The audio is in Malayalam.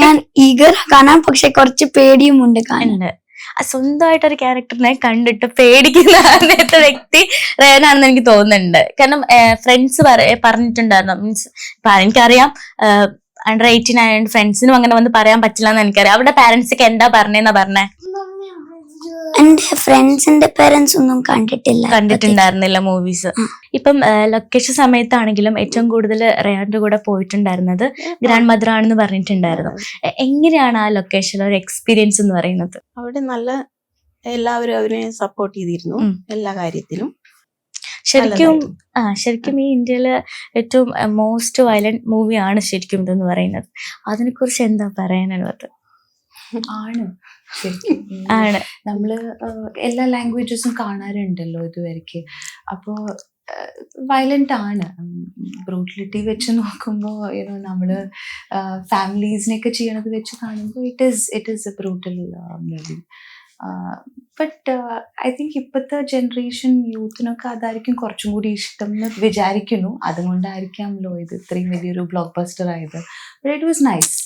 ഞാൻ ഈഗർ കാണാൻ, പക്ഷെ കുറച്ച് പേടിയുമുണ്ട് കാണാൻ. ഉണ്ട്. സ്വന്തമായിട്ടൊരു ക്യാരക്ടറിനെ കണ്ടിട്ട് പേടിക്കുന്ന ആദ്യത്തെ വ്യക്തി റയാനാണെന്ന് എനിക്ക് തോന്നുന്നുണ്ട്. കാരണം ഫ്രണ്ട്സ് പറഞ്ഞിട്ടുണ്ടായിരുന്നു. മീൻസ് എനിക്കറിയാം അണ്ടർ 18 ആയതുകൊണ്ട് ഫ്രണ്ട്സിനും അങ്ങനെ വന്ന് പറയാൻ പറ്റില്ല എന്ന് എനിക്കറിയാം. അവിടെ പാരന്റ്സ് ഒക്കെ എന്താ പറഞ്ഞേന്നാ പറഞ്ഞേ? എന്റെ ഫ്രണ്ട്സിന്റെ പേരൻസ് ഒന്നും കണ്ടിട്ടുണ്ടായിരുന്നില്ല മൂവീസ്. ഇപ്പം ലൊക്കേഷൻ സമയത്താണെങ്കിലും ഏറ്റവും കൂടുതൽ റയാന്റെ കൂടെ പോയിട്ടുണ്ടായിരുന്നത് ഗ്രാൻഡ് മദർ ആണെന്ന് പറഞ്ഞിട്ടുണ്ടായിരുന്നു. എങ്ങനെയാണ് ആ ലൊക്കേഷൻ ഒരു എക്സ്പീരിയൻസ് എന്ന് പറയുന്നത്? അവിടെ നല്ല എല്ലാവരും അവരെ സപ്പോർട്ട് ചെയ്തിരുന്നു എല്ലാ കാര്യത്തിലും. ശരിക്കും ഈ ഇന്ത്യയിലെ ഏറ്റവും മോസ്റ്റ് വയലന്റ് മൂവിയാണ് ശരിക്കും ഇതെന്ന് പറയുന്നത്. അതിനെ കുറിച്ച് എന്താ പറയാനുള്ളത്? ആണ് നമ്മള് എല്ലാ ലാംഗ്വേജസും കാണാറുണ്ടല്ലോ ഇതുവരെയ്ക്ക്. അപ്പോ വയലന്റ് ആണ്. ബ്രൂട്ടലിറ്റി വെച്ച് നോക്കുമ്പോൾ നമ്മള് ഫാമിലീസിനെയൊക്കെ ചെയ്യണത് വെച്ച് കാണുമ്പോൾ it is A brutal movie. But I think ഇപ്പോഴത്തെ ജനറേഷൻ യൂത്തിനൊക്കെ അതായിരിക്കും കുറച്ചും കൂടി ഇഷ്ടം എന്ന് വിചാരിക്കുന്നു. അതുകൊണ്ടായിരിക്കാമല്ലോ ഇത് ഇത്രയും വലിയൊരു ബ്ലോക്ക് ബസ്റ്റർ ആയത്. But it was nice.